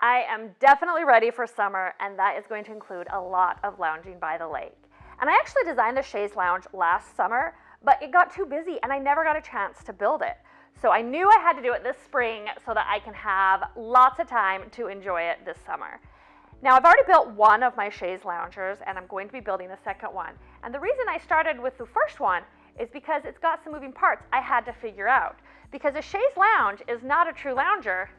I am definitely ready for summer, and that is going to include a lot of lounging by the lake. And I actually designed the Chaise lounge last summer, but it got too busy and I never got a chance to build it. So I knew I had to do it this spring so that I can have lots of time to enjoy it this summer. Now, I've already built one of my Chaise loungers, and I'm going to be building a second one. And the reason I started with the first one is because it's got some moving parts I had to figure out. Because a Chaise lounge is not a true lounger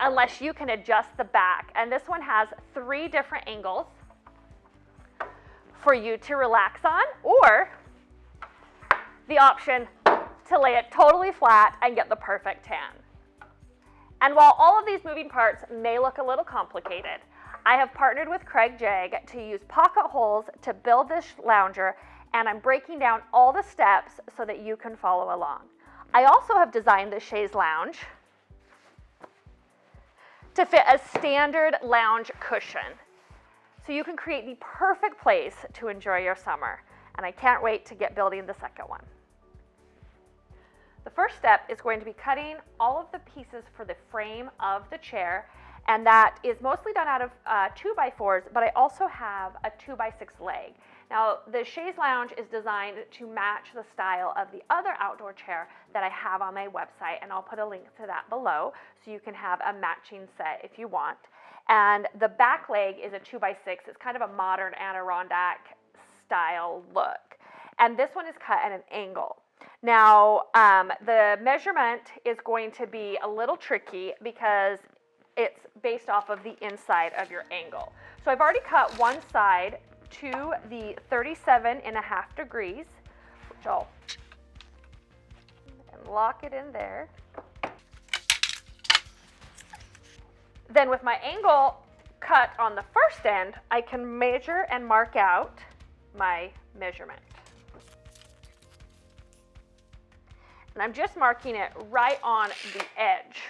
unless you can adjust the back. And this one has 3 different angles for you to relax on, or the option to lay it totally flat and get the perfect tan. And while all of these moving parts may look a little complicated, I have partnered with Craig Jag to use pocket holes to build this lounger, and I'm breaking down all the steps so that you can follow along. I also have designed the Chaise lounge to fit a standard lounge cushion, so you can create the perfect place to enjoy your summer. And I can't wait to get building the second one. The first step is going to be cutting all of the pieces for the frame of the chair, and that is mostly done out of 2x4s, but I also have a 2x6 leg. Now, the Chaise lounge is designed to match the style of the other outdoor chair that I have on my website, and I'll put a link to that below so you can have a matching set if you want. And the back leg is a 2x6. It's kind of a modern Adirondack style look. And this one is cut at an angle. Now, the measurement is going to be a little tricky because it's based off of the inside of your angle. So I've already cut one side to the 37.5 degrees, which I'll lock it in there. Then with my angle cut on the first end, I can measure and mark out my measurement. And I'm just marking it right on the edge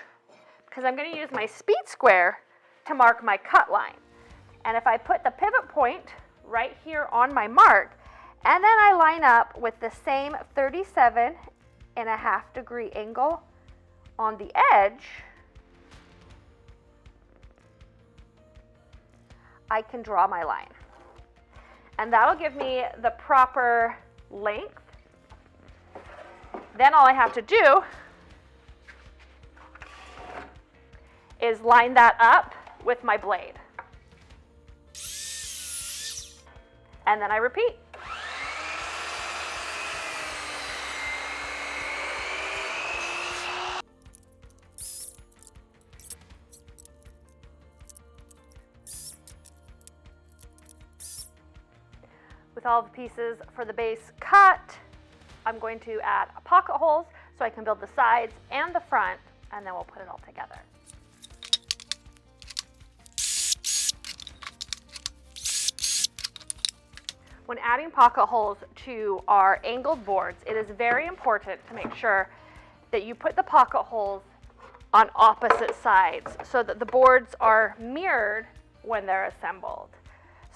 because I'm going to use my speed square to mark my cut line. And if I put the pivot point right here on my mark, and then I line up with the same 37.5 degree angle on the edge, I can draw my line. And that'll give me the proper length. Then all I have to do is line that up with my blade. And then I repeat. With all the pieces for the base cut, I'm going to add pocket holes so I can build the sides and the front, and then we'll put it all together. When adding pocket holes to our angled boards, it is very important to make sure that you put the pocket holes on opposite sides so that the boards are mirrored when they're assembled.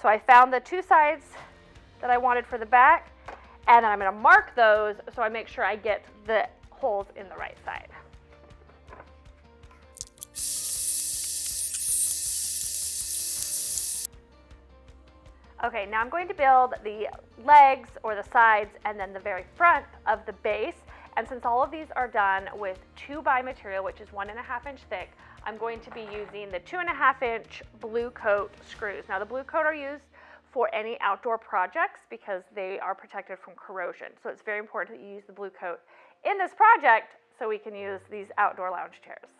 So I found the 2 sides that I wanted for the back, and I'm going to mark those so I make sure I get the holes in the right side. Okay, now I'm going to build the legs or the sides and then the very front of the base. And since all of these are done with 2x material, which is 1.5 inch thick, I'm going to be using the 2.5 inch blue coat screws. Now the blue coat are used for any outdoor projects because they are protected from corrosion. So it's very important that you use the blue coat in this project so we can use these outdoor lounge chairs.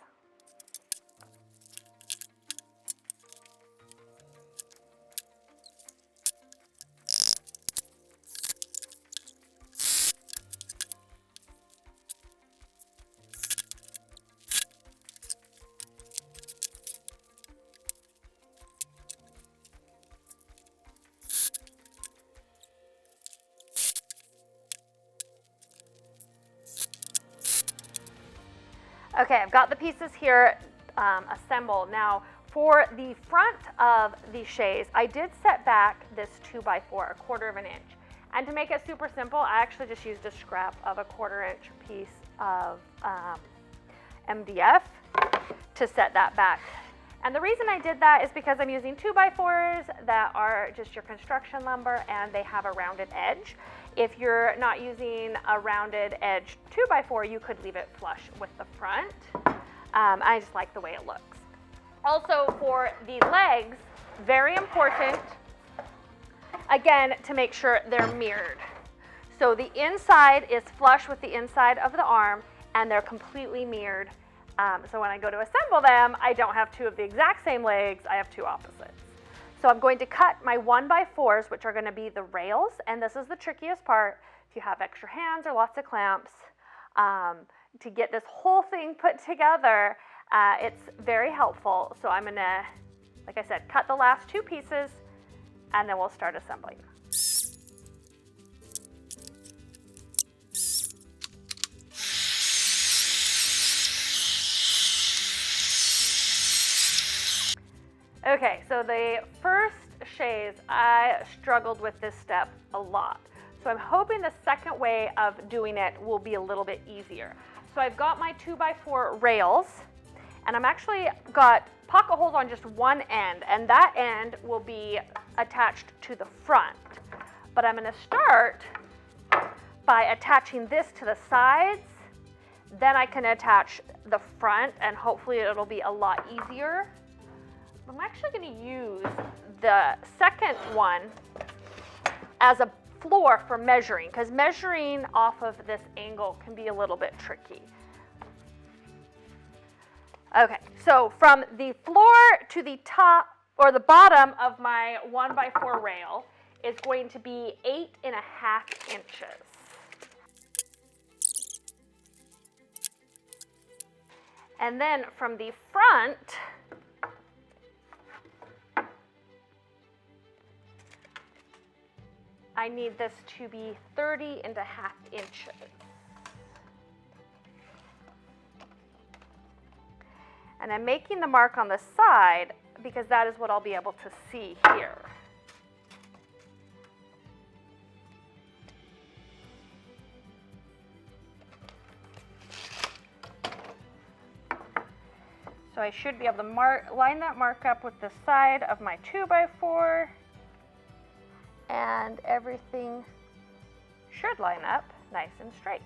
Okay, I've got the pieces here assembled. Now, for the front of the Chaise, I did set back this 2x4, 1/4 inch. And to make it super simple, I actually just used a scrap of a 1/4 inch piece of MDF to set that back. And the reason I did that is because I'm using 2x4s that are just your construction lumber and they have a rounded edge. If you're not using a rounded edge 2x4, you could leave it flush with the front. I just like the way it looks. Also for the legs, very important, again, to make sure they're mirrored. So the inside is flush with the inside of the arm and they're completely mirrored. So when I go to assemble them, I don't have two of the exact same legs, I have two opposites. So I'm going to cut my 1x4s, which are going to be the rails, and this is the trickiest part. If you have extra hands or lots of clamps, to get this whole thing put together, it's very helpful. So I'm going to, like I said, cut the last two pieces, and then we'll start assembling. Okay, so the first chaise, I struggled with this step a lot. So I'm hoping the second way of doing it will be a little bit easier. So I've got my 2x4 rails, and I'm actually got pocket holes on just one end, and that end will be attached to the front. But I'm gonna start by attaching this to the sides, then I can attach the front, and hopefully it'll be a lot easier. I'm actually going to use the second one as a floor for measuring, because measuring off of this angle can be a little bit tricky. Okay, so from the floor to the top or the bottom of my 1x4 rail is going to be 8.5 inches. And then from the front, I need this to be 30.5 inches. And I'm making the mark on the side because that is what I'll be able to see here. So I should be able to line that mark up with the side of my 2x4. And everything should line up nice and straight.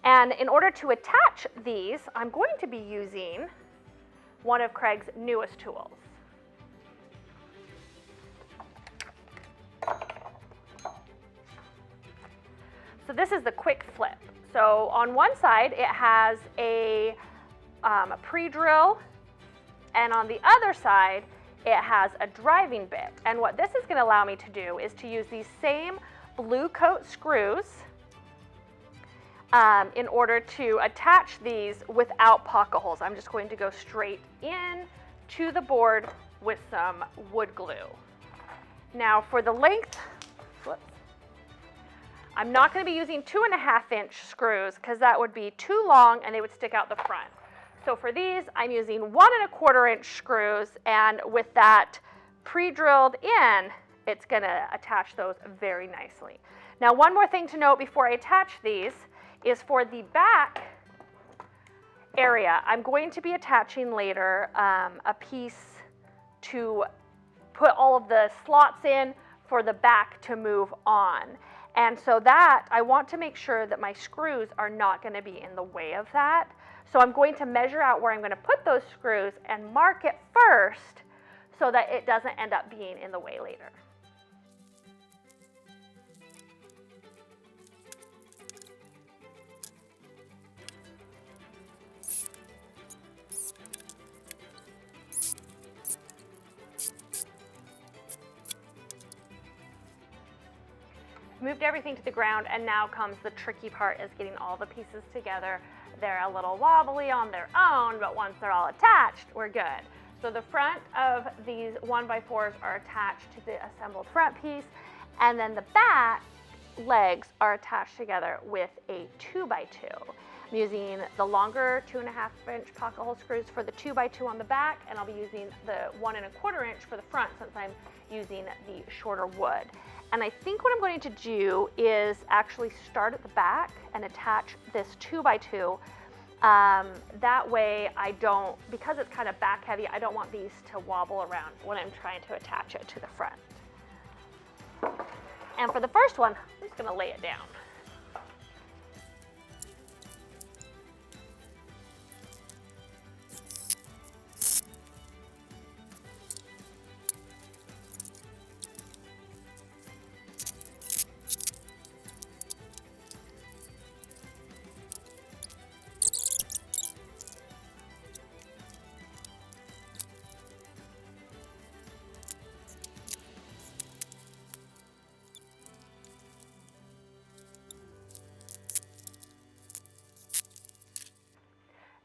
And in order to attach these, I'm going to be using one of Craig's newest tools. So this is the quick flip. So on one side it has a pre-drill, and on the other side it has a driving bit. And what this is going to allow me to do is to use these same blue coat screws in order to attach these without pocket holes. I'm just going to go straight in to the board with some wood glue. Now for the length, I'm not going to be using 2.5 inch screws because that would be too long and they would stick out the front. So for these, I'm using 1.25 inch screws, and with that pre-drilled in, it's gonna attach those very nicely. Now, one more thing to note before I attach these is for the back area, I'm going to be attaching later a piece to put all of the slots in for the back to move on. And so that, I want to make sure that my screws are not gonna be in the way of that. So I'm going to measure out where I'm going to put those screws and mark it first so that it doesn't end up being in the way later. Moved everything to the ground, and now comes the tricky part, is getting all the pieces together. They're a little wobbly on their own, but once they're all attached, we're good. So the front of these 1x4s are attached to the assembled front piece, and then the back legs are attached together with a 2x2. I'm using the longer 2.5 inch pocket hole screws for the 2x2 on the back, and I'll be using the 1.25 inch for the front since I'm using the shorter wood. And I think what I'm going to do is actually start at the back and attach this 2x2 That way I don't, because it's kind of back heavy, I don't want these to wobble around when I'm trying to attach it to the front. And for the first one, I'm just going to lay it down.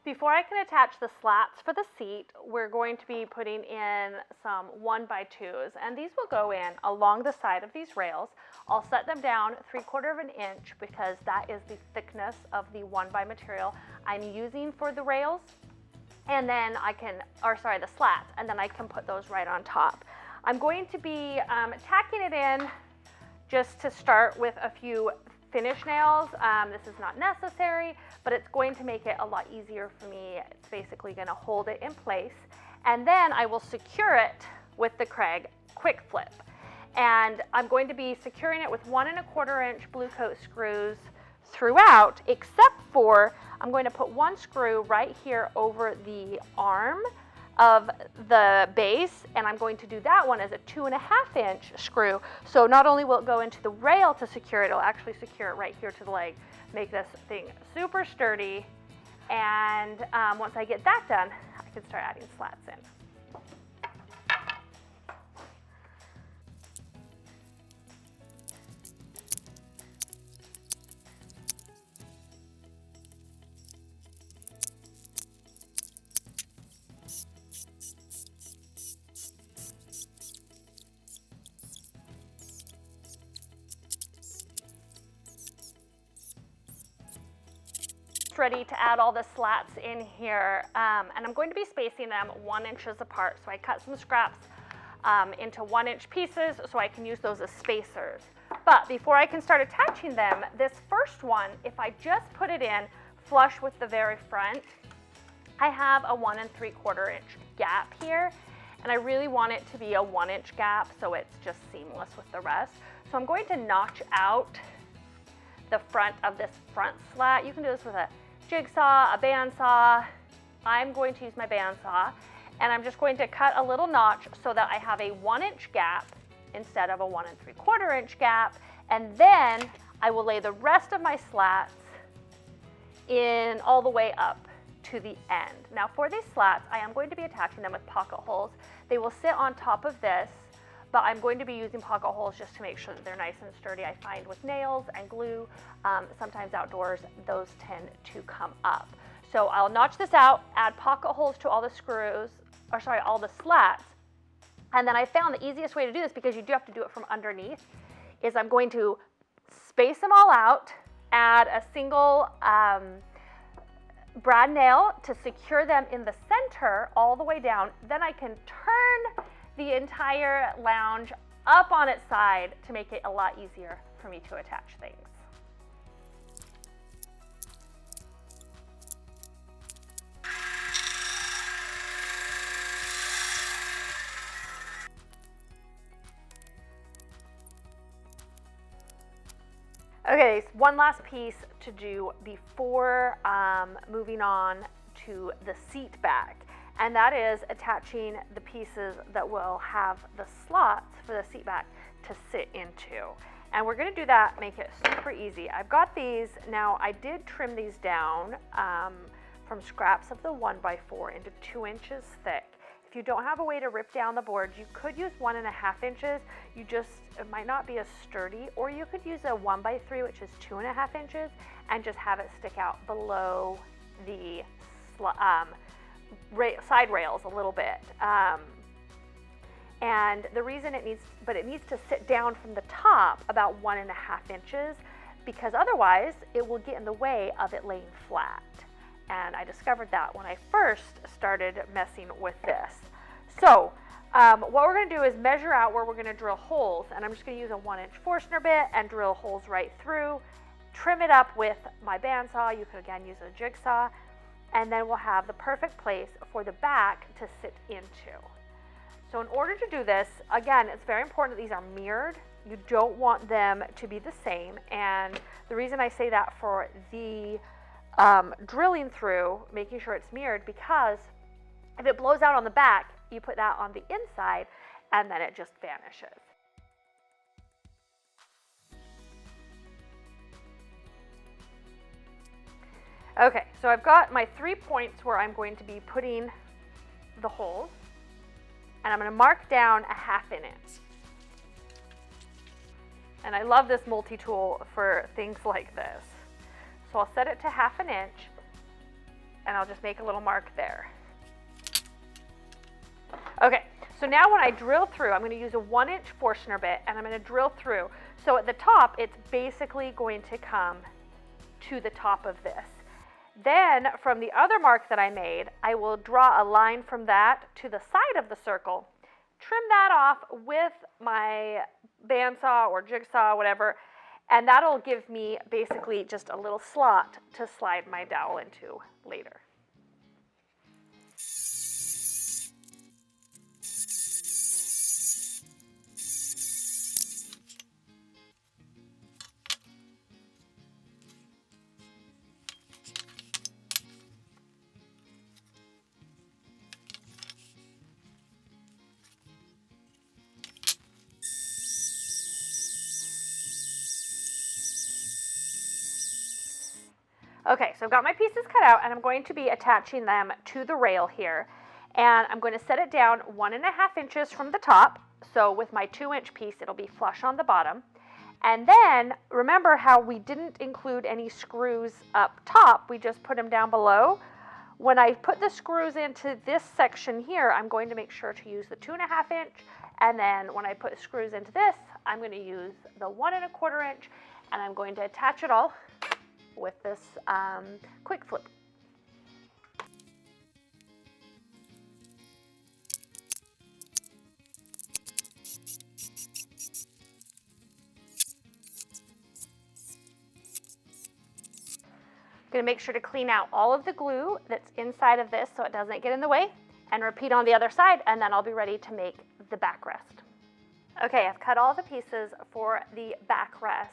Before I can attach the slats for the seat, we're going to be putting in some 1x2s, and these will go in along the side of these rails. I'll set them down 3/4 of an inch because that is the thickness of the 1x material I'm using for the rails, and then I can, the slats, and then I can put those right on top. I'm going to be tacking it in just to start with a few finish nails. This is not necessary, but it's going to make it a lot easier for me. It's basically going to hold it in place, and then I will secure it with the Craig quick flip. And I'm going to be securing it with 1 1/4 inch blue coat screws throughout, except for I'm going to put one screw right here over the arm of the base, and I'm going to do that one as a 2 1/2 inch screw. So not only will it go into the rail to secure it, it'll actually secure it right here to the leg, make this thing super sturdy. And once I get that done, I can start adding slats in. Ready to add all the slats in here, and I'm going to be spacing them 1 inch apart. So I cut some scraps into 1 inch pieces so I can use those as spacers. But before I can start attaching them, this first one, if I just put it in flush with the very front, I have a 1 3/4 inch gap here, and I really want it to be a 1 inch gap so it's just seamless with the rest. So I'm going to notch out the front of this front slat. You can do this with a jigsaw, a bandsaw. I'm going to use my bandsaw, and I'm just going to cut a little notch so that I have a 1 inch gap instead of a 1 3/4 inch gap, and then I will lay the rest of my slats in all the way up to the end. Now for these slats, I am going to be attaching them with pocket holes. They will sit on top of this, but I'm going to be using pocket holes just to make sure that they're nice and sturdy. I find with nails and glue, sometimes outdoors, those tend to come up. So I'll notch this out, add pocket holes to all the screws, all the slats, and then I found the easiest way to do this, because you do have to do it from underneath, is I'm going to space them all out, add a single brad nail to secure them in the center all the way down. Then I can turn the entire lounge up on its side to make it a lot easier for me to attach things. Okay, one last piece to do before moving on to the seat back, and that is attaching the pieces that will have the slots for the seat back to sit into. And we're going to do that, make it super easy. I've got these. Now I did trim these down from scraps of the 1x4 into 2 inches thick. If you don't have a way to rip down the boards, you could use 1 1/2 inches. It might not be as sturdy, or you could use a 1x3, which is 2 1/2 inches, and just have it stick out below the side rails a little bit. And the reason it needs to sit down from the top about 1 1/2 inches, because otherwise it will get in the way of it laying flat. And I discovered that when I first started messing with this. So what we're going to do is measure out where we're going to drill holes, and I'm just going to use a 1 inch Forstner bit and drill holes right through, trim it up with my bandsaw. You could again use a jigsaw, and then we'll have the perfect place for the back to sit into. So in order to do this, again, it's very important that these are mirrored. You don't want them to be the same, and the reason I say that for the drilling through, making sure it's mirrored, because if it blows out on the back, you put that on the inside, and then it just vanishes. Okay, so I've got my 3 points where I'm going to be putting the holes, and I'm going to mark down a 1/2 inch. And I love this multi-tool for things like this. So I'll set it to 1/2 inch, and I'll just make a little mark there. Okay, so now when I drill through, I'm going to use a 1-inch Forstner bit, and I'm going to drill through. So at the top, it's basically going to come to the top of this. Then from the other mark that I made, I will draw a line from that to the side of the circle, trim that off with my bandsaw or jigsaw, whatever, and that'll give me basically just a little slot to slide my dowel into later. Okay, so I've got my pieces cut out, and I'm going to be attaching them to the rail here. And I'm going to set it down 1.5 inches from the top. So with my 2-inch piece, it'll be flush on the bottom. And then remember how we didn't include any screws up top, we just put them down below. When I put the screws into this section here, I'm going to make sure to use the 2.5 inch. And then when I put screws into this, I'm going to use the 1.25 inch, and I'm going to attach it all with this quick flip. I'm going to make sure to clean out all of the glue that's inside of this so it doesn't get in the way, and repeat on the other side, and then I'll be ready to make the backrest. Okay, I've cut all the pieces for the backrest.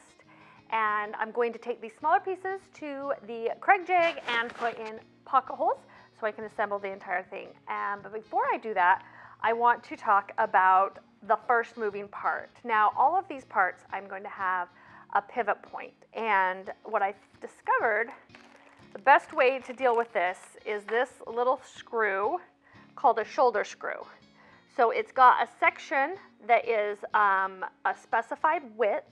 And I'm going to take these smaller pieces to the Kreg jig and put in pocket holes so I can assemble the entire thing. But before I do that, I want to talk about the first moving part. Now, all of these parts, I'm going to have a pivot point. And what I've discovered, the best way to deal with this is this little screw called a shoulder screw. So it's got a section that is a specified width,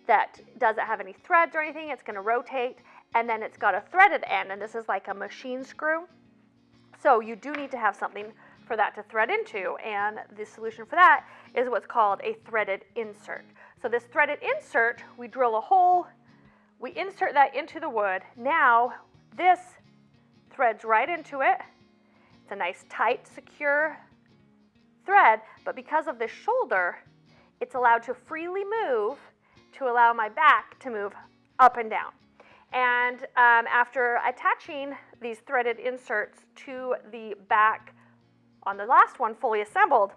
that doesn't have any threads or anything. It's going to rotate, and then it's got a threaded end, and this is like a machine screw. So you do need to have something for that to thread into, and the solution for that is what's called a threaded insert. So this threaded insert, we drill a hole, we insert that into the wood. Now this threads right into it. It's a nice tight, secure thread, but because of the shoulder, it's allowed to freely move to allow my back to move up and down. And after attaching these threaded inserts to the back on the last one fully assembled,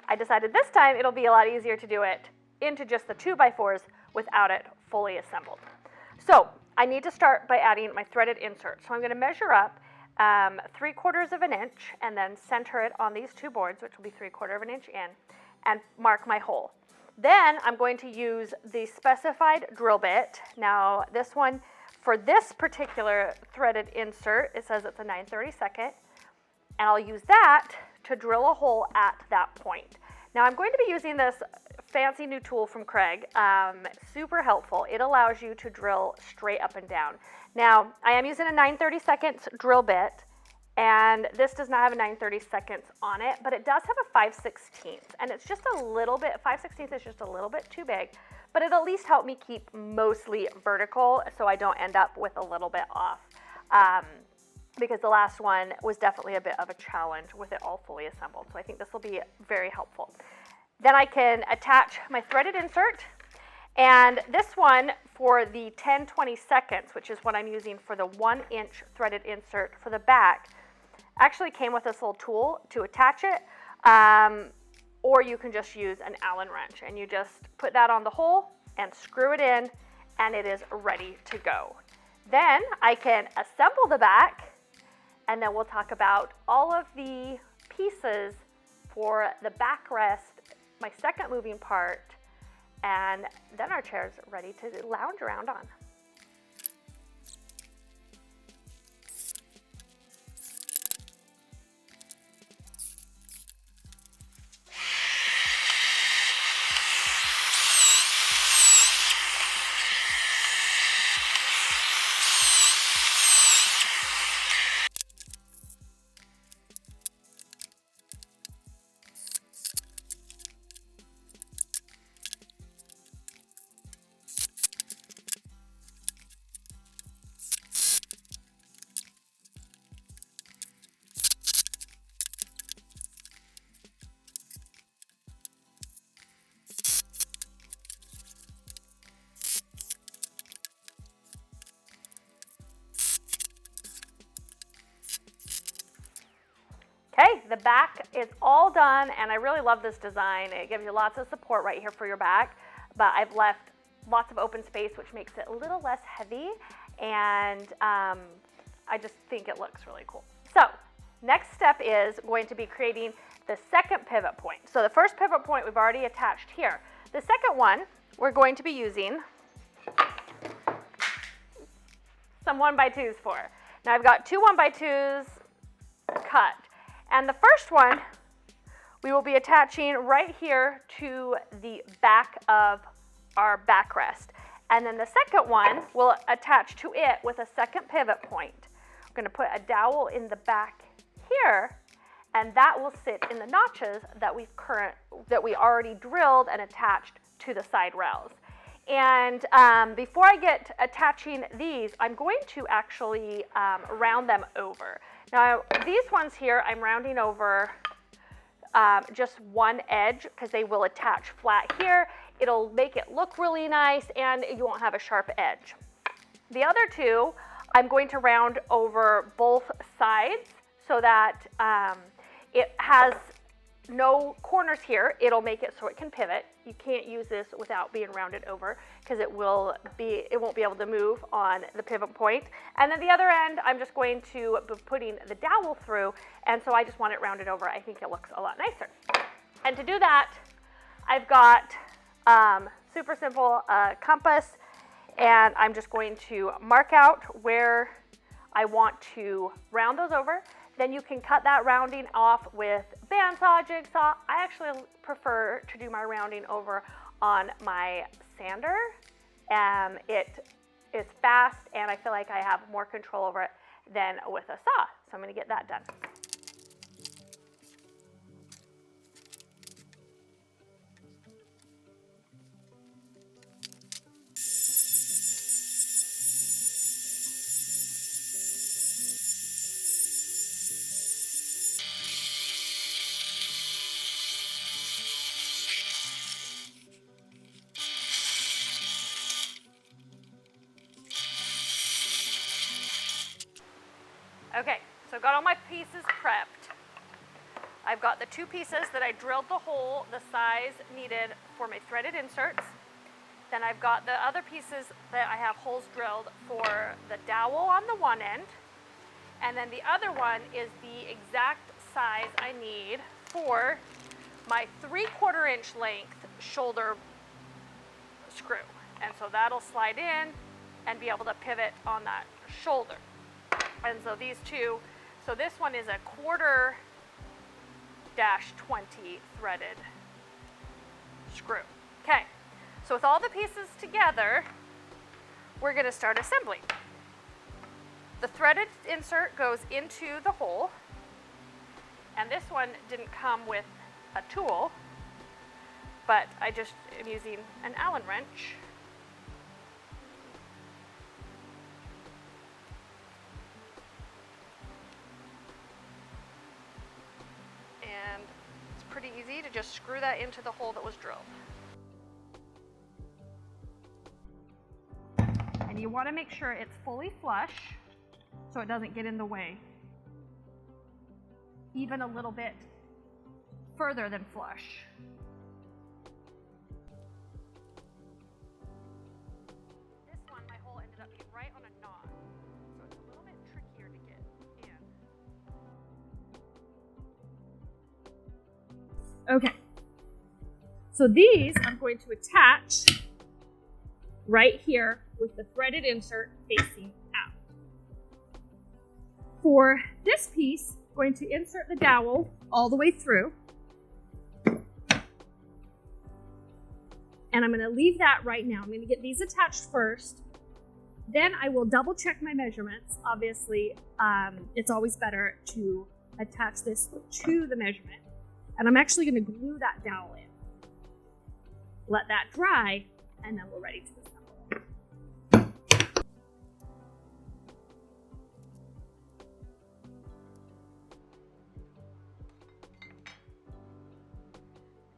I decided this time it'll be a lot easier to do it into just the 2x4s without it fully assembled. So I need to start by adding my threaded insert. So I'm going to measure up 3/4 inch and then center it on these two boards, which will be 3/4 inch in, and mark my hole. Then I'm going to use the specified drill bit. Now this one, for this particular threaded insert, it says it's a 9/32, and I'll use that to drill a hole at that point. Now I'm going to be using this fancy new tool from Kreg, super helpful. It allows you to drill straight up and down. Now I am using a 9/32 drill bit, and this does not have a 9/32 on it, but it does have a 5/16, and it's just a little bit, 5/16 is just a little bit too big, but it'll at least help me keep mostly vertical so I don't end up with a little bit off, because the last one was definitely a bit of a challenge with it all fully assembled, so I think this will be very helpful. Then I can attach my threaded insert, And this one for the 10/22, which is what I'm using for the 1-inch threaded insert for the back, actually came with this little tool to attach it. Or you can just use an Allen wrench, and you just put that on the hole and screw it in, and it is ready to go. Then I can assemble the back, and then we'll talk about all of the pieces for the backrest, my second moving part, and then our chair's ready to lounge around on. Okay, the back is all done, and I really love this design. It gives you lots of support right here for your back, but I've left lots of open space, which makes it a little less heavy, and I just think it looks really cool. So next step is going to be creating the second pivot point. So the first pivot point we've already attached here. The second one we're going to be using some 1x2s for. Now I've got 2 1x2s cut. And the first one we will be attaching right here to the back of our backrest. And then the second one will attach to it with a second pivot point. We're going to put a dowel in the back here, and that will sit in the notches that we already drilled and attached to the side rails. And before I get attaching these, I'm going to actually round them over. Now, these ones here, I'm rounding over just one edge because they will attach flat here. It'll make it look really nice, and you won't have a sharp edge. The other two, I'm going to round over both sides so that it has no corners here. It'll make it so it can pivot. You can't use this without being rounded over because it won't be able to move on the pivot point. And then the other end, I'm just going to be putting the dowel through, and so I just want it rounded over. I think it looks a lot nicer. And to do that, I've got super simple compass, and I'm just going to mark out where I want to round those over. Then you can cut that rounding off with bandsaw, jigsaw. I actually prefer to do my rounding over on my sander. It's fast, and I feel like I have more control over it than with a saw. So I'm going to get that done. Okay, so I've got all my pieces prepped. I've got the 2 pieces that I drilled the hole the size needed for my threaded inserts. Then I've got the other pieces that I have holes drilled for the dowel on the one end. And then the other one is the exact size I need for my 3/4 inch length shoulder screw. And so that'll slide in and be able to pivot on that shoulder. And so these two, so this one is a 1/4-20 threaded screw. Okay, so with all the pieces together, we're going to start assembling. The threaded insert goes into the hole, and this one didn't come with a tool, but I just am using an Allen wrench. And it's pretty easy to just screw that into the hole that was drilled. you want to make sure it's fully flush so it doesn't get in the way. Even a little bit further than flush. This one, my hole ended up being right on a knot, so it's a little bit trickier to get in. Okay, so these I'm going to attach right here with the threaded insert facing out. For this piece, I'm going to insert the dowel all the way through. And I'm going to leave that right now. I'm going to get these attached first. Then I will double check my measurements. Obviously, it's always better to attach this to the measurement. And I'm actually going to glue that dowel in. Let that dry, and then we're ready to assemble.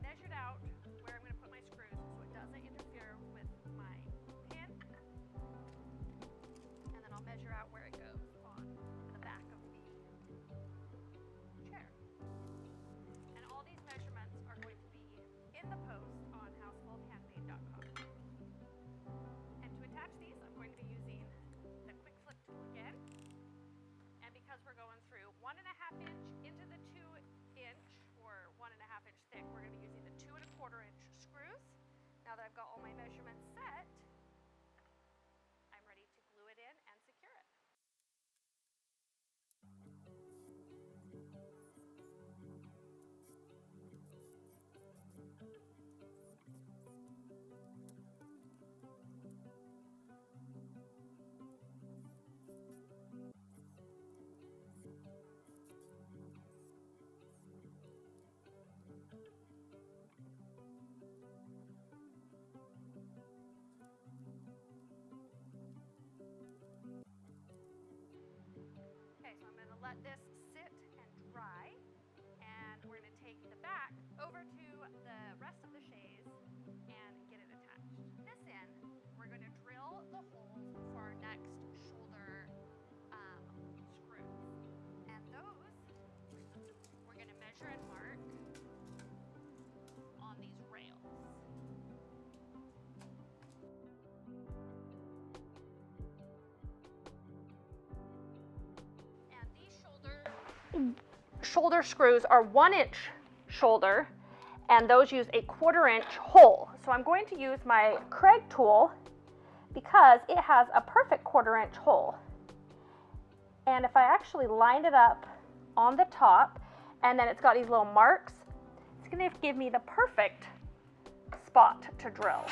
Measured out where I'm going to put my screws so it doesn't interfere with my pin. And then I'll measure out where it goes on the back of the chair. And all these measurements are going to be in the post on amzn.to. And to attach these, I'm going to be using the quick flip tool again. And because we're going through 1.5 inch into the 2 inch or 1.5 inch thick, we're going to be using the 2 1/4 inch screws. Now that I've got all my measurements set, I'm ready to glue it in and secure it. Okay, so I'm going to let this sit and dry, and we're going to take the back over to the rest of the chaise and get it attached. This in, we're going to drill the holes for our next shoulder screws, and those we're going to measure and mark on these rails. Shoulder screws are 1 inch shoulder, and those use a 1/4 inch hole. So I'm going to use my Craig tool because it has a perfect 1/4 inch hole. And if I actually line it up on the top, and then it's got these little marks, it's going to give me the perfect spot to drill.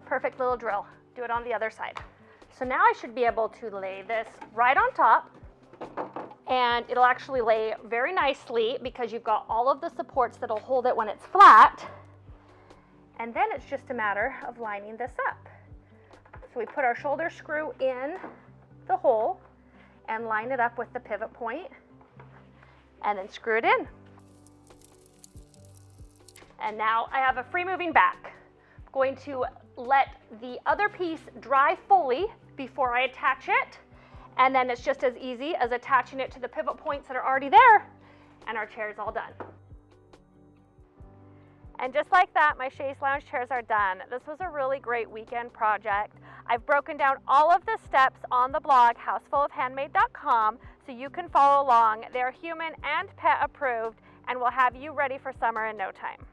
Perfect little drill. Do it on the other side. So now I should be able to lay this right on top, and it'll actually lay very nicely because you've got all of the supports that'll hold it when it's flat. And then it's just a matter of lining this up. So we put our shoulder screw in the hole and line it up with the pivot point, and then screw it in. And now I have a free moving back. I'm going to let the other piece dry fully before I attach it, and then it's just as easy as attaching it to the pivot points that are already there, and our chair is all done. And just like that, my chaise lounge chairs are done. This was a really great weekend project. I've broken down all of the steps on the blog, housefullofhandmade.com, so you can follow along. They're human and pet approved, and will have you ready for summer in no time.